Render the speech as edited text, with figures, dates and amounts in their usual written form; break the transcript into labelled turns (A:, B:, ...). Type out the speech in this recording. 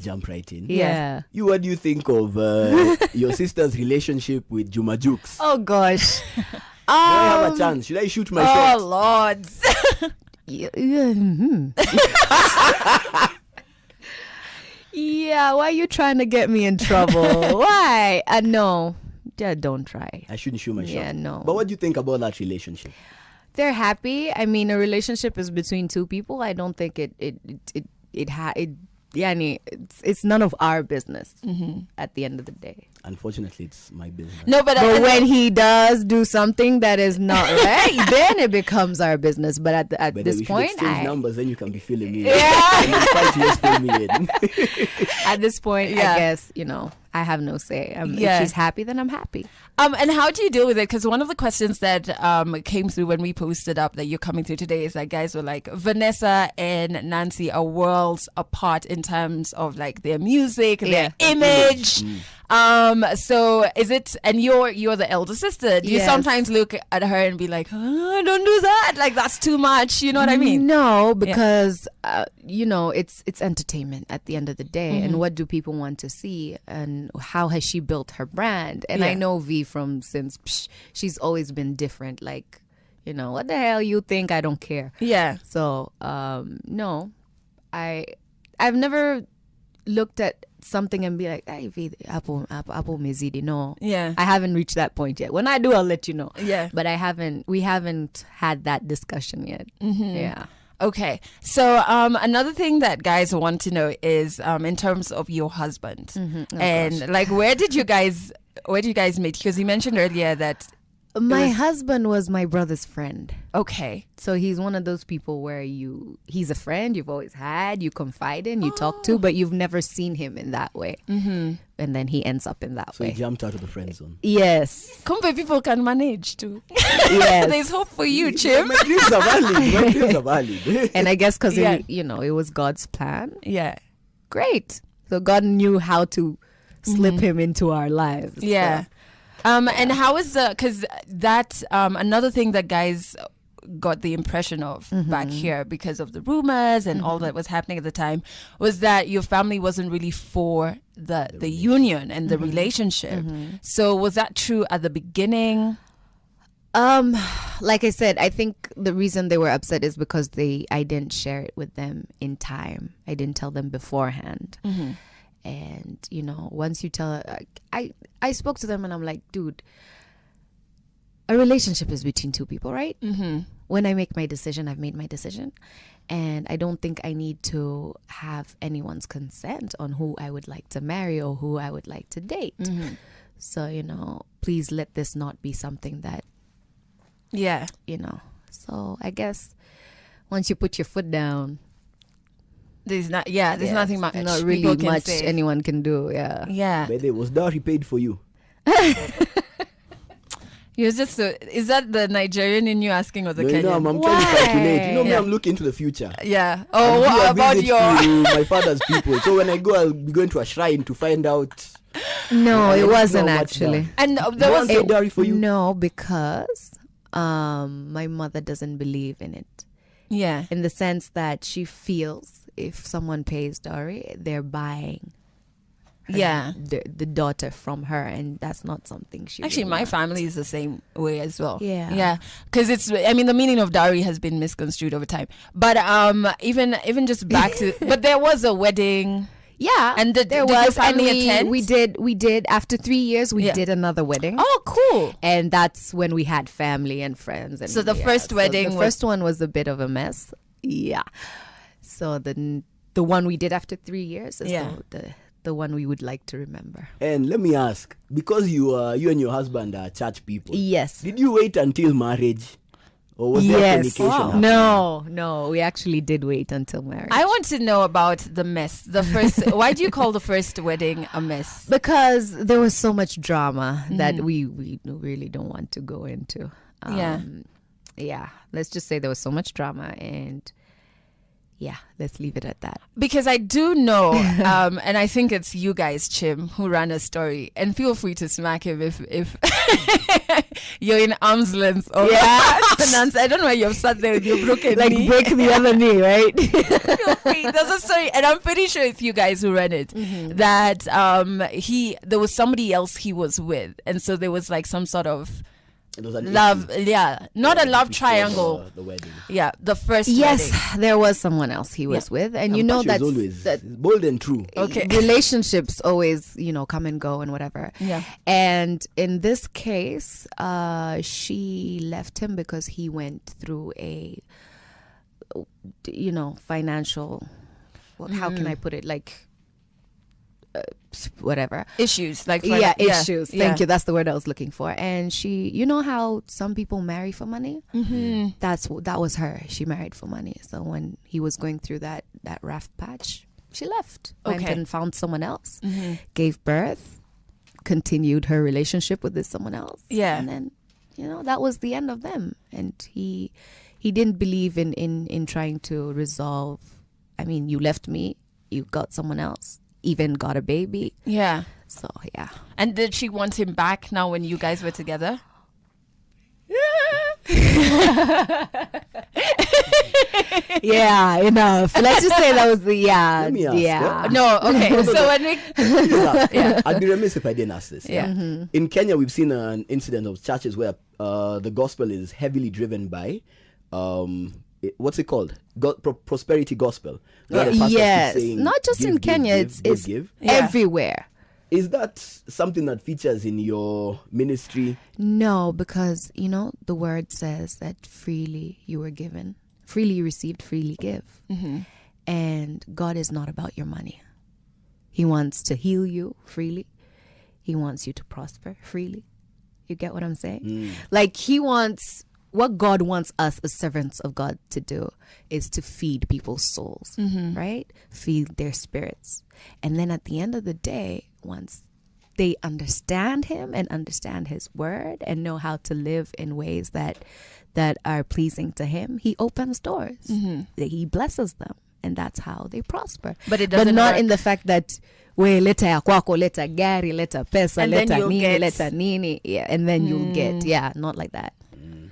A: jump right in.
B: Yeah.
A: What do you think of your sister's relationship with Juma Jukes?
B: Oh gosh.
A: Do I have a chance? Should I shoot my shot?
C: Oh Lord.
B: Yeah, why are you trying to get me in trouble? Why? No. Yeah, don't try.
A: I shouldn't shoot my shot.
B: Yeah, no.
A: But what do you think about that relationship?
B: They're happy. I mean, a relationship is between two people. I don't think it's none of our business at the end of the day.
A: Unfortunately, it's my business.
C: No, but
B: when he does do something that is not right, then it becomes our business. But at this point,
A: exchange numbers, then you can be filling me.
B: Yeah.
A: And then 5 years fill me in.
B: At this point, I guess I have no say. If she's happy, then I'm happy.
C: And how do you deal with it? Because one of the questions that came through when we posted up that you're coming through today is that guys were like, Vanessa and Nancy are worlds apart in terms of like their music, their image. So is it, and you're the elder sister, do you sometimes look at her and be like, oh, don't do that, like that's too much, you know what I mean?
B: No, because it's entertainment at the end of the day. And what do people want to see, and how has she built her brand? And I know V since she's always been different, like, what the hell you think, I don't care. So no, I've never looked at something and be like, hey, Apple Mezidi. No.
C: Yeah.
B: I haven't reached that point yet. When I do, I'll let you know.
C: Yeah.
B: But we haven't had that discussion yet. Yeah.
C: Okay. So another thing that guys want to know is in terms of your husband. And like, where did you guys meet? Because you mentioned earlier that
B: my husband was my brother's friend.
C: Okay.
B: So he's one of those people where he's a friend you've always had, you confide in, you talk to, but you've never seen him in that way. And then he ends up in that way.
A: So he jumped out of the friend zone.
B: Yes.
C: Kumbe people can manage too.
B: Yes.
C: There's hope for you, Chim.
A: My dreams are valid.
B: And I guess because it was God's plan.
C: Yeah.
B: Great. So God knew how to slip him into our lives.
C: Yeah.
B: So.
C: And how is because that's another thing that guys got the impression of back here because of the rumors and all that was happening at the time was that your family wasn't really for the union and the relationship. So was that true at the beginning?
B: Like I said, I think the reason they were upset is because I didn't share it with them in time. I didn't tell them beforehand. And, once you tell, I spoke to them and I'm like, dude, a relationship is between two people, right? When I make my decision, I've made my decision. And I don't think I need to have anyone's consent on who I would like to marry or who I would like to date. So, please let this not be something that, So I guess once you put your foot down,
C: there's nothing much.
B: Not really much anyone can do. Yeah.
A: But was dowry paid for you?
C: You're just is that the Nigerian in you asking or the Kenyan?
A: No, I'm trying to calculate. Me, I'm looking into the future.
C: Yeah. Oh, what about
A: my father's people? So when I go, I'll be going to a shrine to find out.
B: No, it wasn't actually.
C: And there was
A: a dowry for you.
B: No, because my mother doesn't believe in it.
C: Yeah.
B: In the sense that she feels if someone pays dowry, they're buying the daughter from her, and that's not something she
C: actually
B: really
C: my
B: wants.
C: family is the same way as well.
B: Yeah
C: because the meaning of dowry has been misconstrued over time, but even just back to but there was a wedding.
B: And
C: did your family attend?
B: We did after 3 years we did another wedding.
C: Oh, cool.
B: And that's when we had family and friends. And
C: so the first wedding
B: the first one was a bit of a mess. So the one we did after 3 years is the one we would like to remember.
A: And let me ask, because you and your husband are church people.
B: Yes.
A: Did you wait until marriage? Or was there communication happening?
B: No, we actually did wait until marriage.
C: I want to know about the mess. The first. Why do you call the first wedding a mess?
B: Because there was so much drama that we really don't want to go into. Let's just say there was so much drama, and yeah, let's leave it at that.
C: Because I do know, and I think it's you guys, Chim, who ran a story. And feel free to smack him if you're in arm's length.
B: Yeah.
C: Nancy, I don't know why you've sat there with your broken knee.
B: Break the other knee, right?
C: Feel free. There's a story, and I'm pretty sure it's you guys who ran it. That there was somebody else he was with, and so there was like some sort of
A: It was an
C: love,
A: issue.
C: not a love
A: Before
C: triangle.
A: the wedding.
C: Yeah, the first
B: Yes,
C: wedding.
B: there was someone else he was with, and you know
A: She was
B: that's
A: always
B: that
A: bold and true.
C: Okay.
B: relationships always, come and go and whatever.
C: Yeah.
B: And in this case, she left him because he went through a, financial. Well, how can I put it? Like, whatever.
C: Issues like
B: issues. Thank you. That's the word I was looking for. And she, you know how some people marry for money?
C: Mm-hmm.
B: That was her. She married for money. So when he was going through that rough patch, she left. Went
C: Okay.
B: and found someone else. Gave birth. Continued her relationship with this someone else.
C: Yeah.
B: And then, that was the end of them. And he didn't believe in trying to resolve. I mean, you left me. You got someone else. Even got a baby.
C: Yeah.
B: So yeah.
C: And did she want him back now when you guys were together?
B: Yeah, enough. Let's just say that was the
A: Let me ask,
B: yeah.
C: No, okay. So when we
A: I'd be remiss if I didn't ask this.
C: Yeah.
A: In Kenya, we've seen an incident of churches where the gospel is heavily driven by, what's it called? Prosperity gospel. Where the pastor keeps
B: Yes,
A: saying,
B: not just
A: "Give,
B: in
A: give,
B: Kenya.
A: give,
B: It's
A: give."
C: Yeah.
B: everywhere.
A: Is that something that features in your ministry?
B: No, because the word says that freely you were given, freely you received, freely give, and God is not about your money. He wants to heal you freely. He wants you to prosper freely. You get what I'm saying? Like what God wants us as servants of God to do is to feed people's souls, right? Feed their spirits. And then at the end of the day, once they understand him and understand his word and know how to live in ways that are pleasing to him, he opens doors. He blesses them. And that's how they prosper.
C: But it doesn't
B: not
C: work.
B: in the fact that we leta ya kwako, leta gari, leta pesa,
C: And then
B: leta
C: you'll
B: nini,
C: get-
B: leta nini. Yeah, and then you'll get. Yeah, not like that.